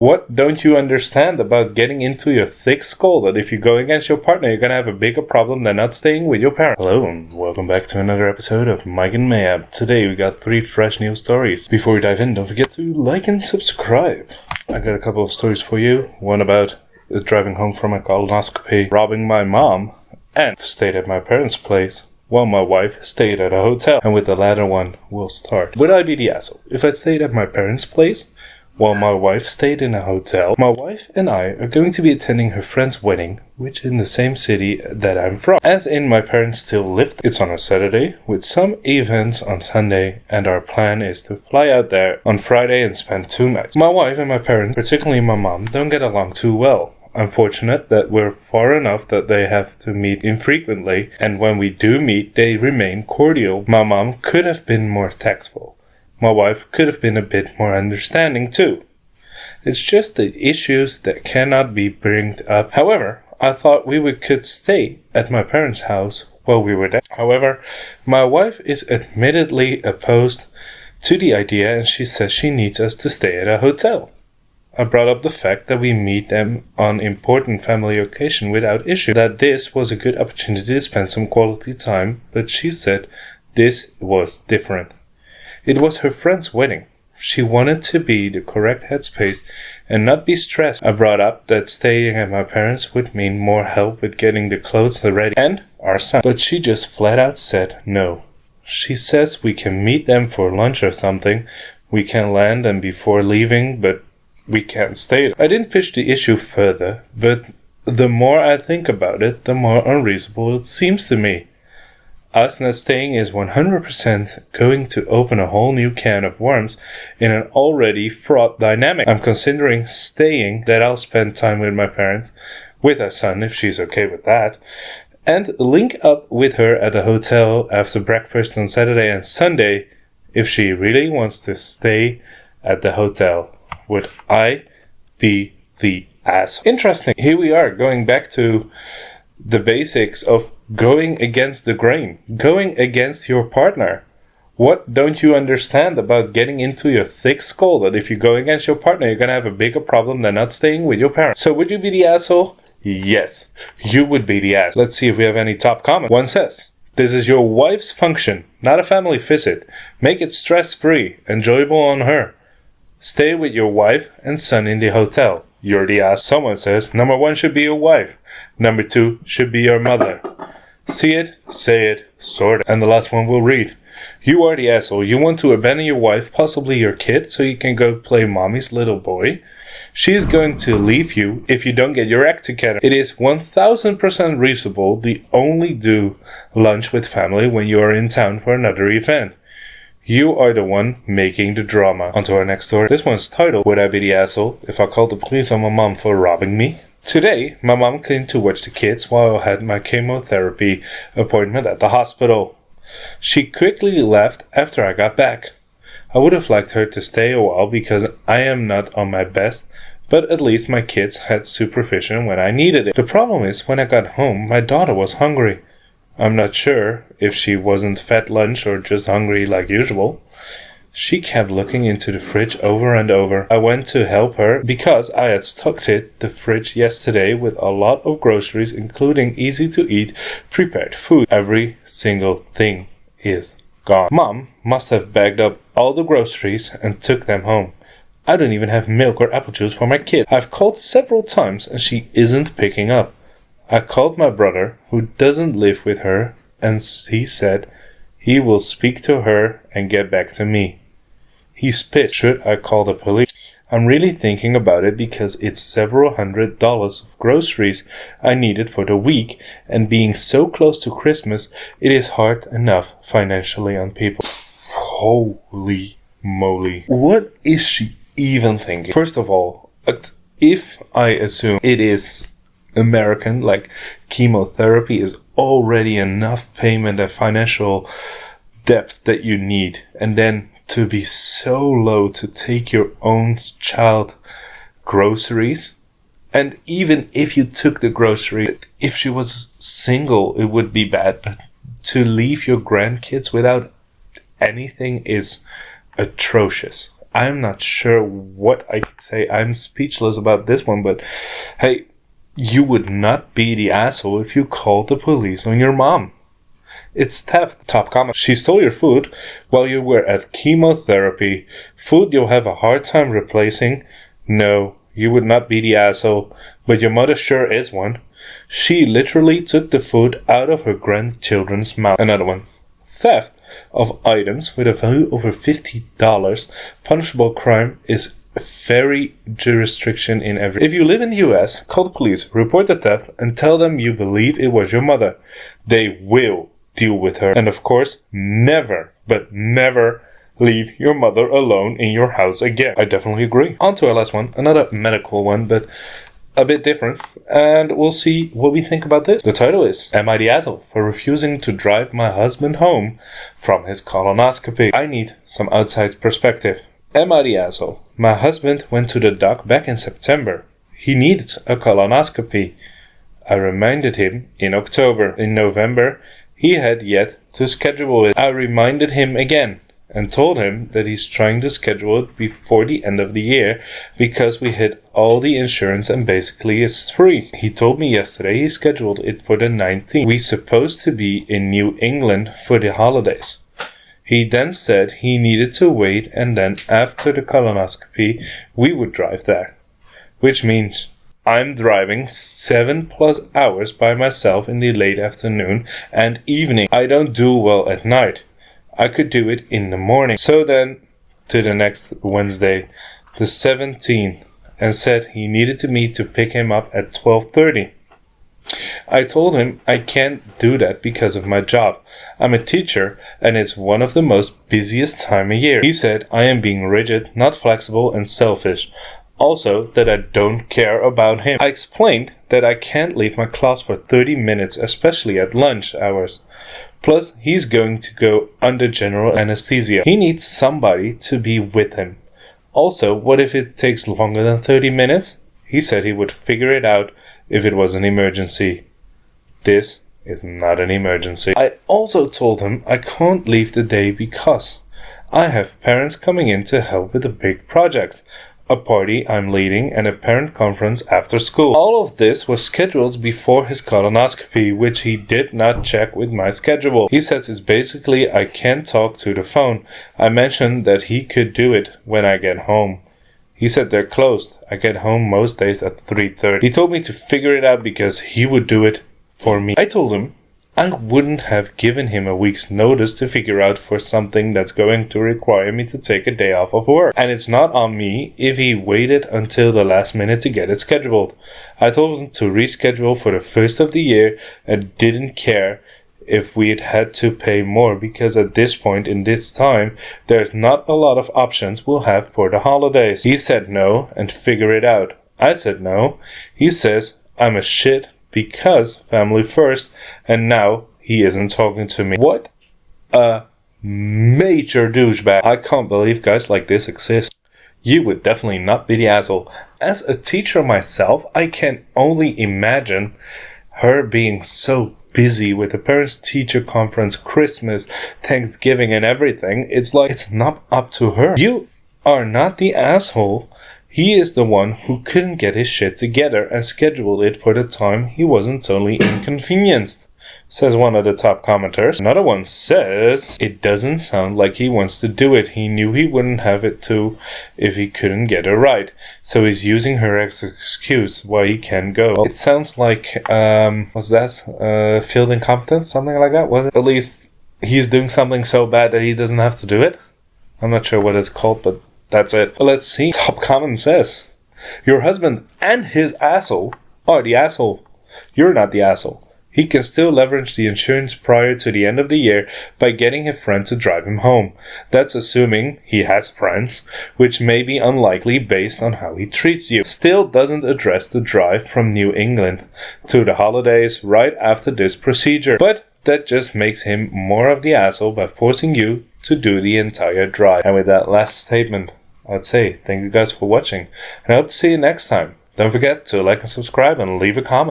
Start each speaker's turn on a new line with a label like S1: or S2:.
S1: What don't you understand about getting into your thick skull that if you go against your partner, you're gonna have a bigger problem than not staying with your parents? Hello and welcome back to another episode of Mike and Mayab. Today we got 3 fresh news stories. Before we dive in, don't forget to like and subscribe. I got a couple of stories for you. One about driving home from a colonoscopy, robbing my mom, and stayed at my parents' place while my wife stayed at a hotel. And with the latter one, we'll start. Would I be the asshole if I stayed at my parents' place while my wife stayed in a hotel? My wife and I are going to be attending her friend's wedding, which in the same city that I'm from. As in, my parents still live. It's on a Saturday, with some events on Sunday, and our plan is to fly out there on Friday and spend 2 nights. My wife and my parents, particularly my mom, don't get along too well. I'm fortunate that we're far enough that they have to meet infrequently, and when we do meet, they remain cordial. My mom could have been more tactful. My wife could have been a bit more understanding too. It's just the issues that cannot be brought up. However, I thought we could stay at my parents' house while we were there. However, my wife is admittedly opposed to the idea, and she says she needs us to stay at a hotel. I brought up the fact that we meet them on important family occasion without issue, that this was a good opportunity to spend some quality time, but she said this was different. It was her friend's wedding. She wanted to be the correct headspace and not be stressed. I brought up that staying at my parents would mean more help with getting the clothes ready and our son, but she just flat out said no. She says we can meet them for lunch or something. We can land and before leaving, but we can't stay. I didn't push the issue further, but the more I think about it, the more unreasonable it seems to me. Us not staying is 100% going to open a whole new can of worms in an already fraught dynamic. I'm considering staying, that I'll spend time with my parents, with our son if she's okay with that, and link up with her at a hotel after breakfast on Saturday and Sunday if she really wants to stay at the hotel. Would I be the ass? Interesting. Here we are, going back to the basics of going against the grain, going against your partner. What don't you understand about getting into your thick skull that if you go against your partner, you're going to have a bigger problem than not staying with your parents? So would you be the asshole? Yes, you would be the ass. Let's see if we have any top comments. One says, "This is your wife's function, not a family visit. Make it stress-free, enjoyable on her. Stay with your wife and son in the hotel. You're the ass." Someone says, "Number 1 should be your wife. Number 2 should be your mother. See it, say it, sort it." And the last one we'll read. "You are the asshole. You want to abandon your wife, possibly your kid, so you can go play mommy's little boy. She is going to leave you if you don't get your act together. It is 1000% reasonable to only do lunch with family when you are in town for another event. You are the one making the drama." On to our next story. This one's titled, "Would I be the asshole if I called the police on my mom for robbing me?" Today, my mom came to watch the kids while I had my chemotherapy appointment at the hospital. She quickly left after I got back. I would have liked her to stay a while because I am not on my best, but at least my kids had supervision when I needed it. The problem is, when I got home, my daughter was hungry. I'm not sure if she wasn't fed lunch or just hungry like usual. She kept looking into the fridge over and over. I went to help her because I had stocked the fridge yesterday with a lot of groceries, including easy-to-eat prepared food. Every single thing is gone. Mom must have bagged up all the groceries and took them home. I don't even have milk or apple juice for my kid. I've called several times and she isn't picking up. I called my brother, who doesn't live with her, and he said he will speak to her and get back to me. He's pissed. Should I call the police? I'm really thinking about it because it's several $100s of groceries I needed for the week, and being so close to Christmas, it is hard enough financially on people." Holy moly. What is she even thinking? First of all, if I assume it is American, like chemotherapy is already enough payment and financial debt that you need, and then to be so low to take your own child groceries, and even if you took the grocery, if she was single it would be bad, but to leave your grandkids without anything is atrocious. I'm not sure what I could say. I'm speechless about this one, but hey, you would not be the asshole if you called the police on your mom. It's theft. Top comment. She stole your food while you were at chemotherapy. Food you'll have a hard time replacing. No, you would not be the asshole, but your mother sure is one. She literally took the food out of her grandchildren's mouth. Another one. Theft of items with a value over $50. Punishable crime is very jurisdiction in every. If you live in the US, call the police, report the theft, and tell them you believe it was your mother. They will deal with her. And of course, never, but never leave your mother alone in your house again. I definitely agree. On to our last one, another medical one, but a bit different, and we'll see what we think about this. The title is, Am I the asshole for refusing to drive my husband home from his colonoscopy? I need some outside perspective. Am I the asshole? My husband went to the doc back in September. He needs a colonoscopy. I reminded him in October. In November, he had yet to schedule it. I reminded him again and told him that he's trying to schedule it before the end of the year because we hit all the insurance and basically it's free. He told me yesterday he scheduled it for the 19th. We're supposed to be in New England for the holidays. He then said he needed to wait and then after the colonoscopy we would drive there. Which means I'm driving 7+ hours by myself in the late afternoon and evening. I don't do well at night. I could do it in the morning. So then, to the next Wednesday, the 17th, and said he needed me to pick him up at 12:30. I told him I can't do that because of my job. I'm a teacher, and it's one of the most busiest time of year. He said I am being rigid, not flexible, and selfish. Also, that I don't care about him. I explained that I can't leave my class for 30 minutes, especially at lunch hours. Plus, he's going to go under general anesthesia. He needs somebody to be with him. Also, what if it takes longer than 30 minutes? He said he would figure it out if it was an emergency. This is not an emergency. I also told him I can't leave the day because I have parents coming in to help with a big project. A party I'm leading, and a parent conference after school. All of this was scheduled before his colonoscopy, which he did not check with my schedule. He says it's basically I can't talk to the phone. I mentioned that he could do it when I get home. He said they're closed. I get home most days at 3:30. He told me to figure it out because he would do it for me. I told him I wouldn't have given him a week's notice to figure out for something that's going to require me to take a day off of work. And it's not on me if he waited until the last minute to get it scheduled. I told him to reschedule for the first of the year and didn't care if we'd had to pay more because at this point in this time, there's not a lot of options we'll have for the holidays. He said no and figure it out. I said no. He says I'm a shit because family first, and now he isn't talking to me. What a major douchebag. I can't believe guys like this exist. You would definitely not be the asshole. As a teacher myself, I can only imagine her being so busy with the parents-teacher conference, Christmas, Thanksgiving, and everything. It's like it's not up to her. You are not the asshole. He is the one who couldn't get his shit together and scheduled it for the time he wasn't totally inconvenienced, says one of the top commenters. Another one says, it doesn't sound like he wants to do it. He knew he wouldn't have it to if he couldn't get it right. So he's using her as an excuse why he can't go. It sounds like, was that field incompetence? Something like that? Was it? At least he's doing something so bad that he doesn't have to do it. I'm not sure what it's called, but that's it. Let's see. Top comment says, your husband and his asshole are the asshole. You're not the asshole. He can still leverage the insurance prior to the end of the year by getting a friend to drive him home. That's assuming he has friends, which may be unlikely based on how he treats you. Still doesn't address the drive from New England to the holidays right after this procedure. But that just makes him more of the asshole by forcing you to do the entire drive. And with that last statement, I'd say thank you guys for watching, and I hope to see you next time. Don't forget to like and subscribe and leave a comment.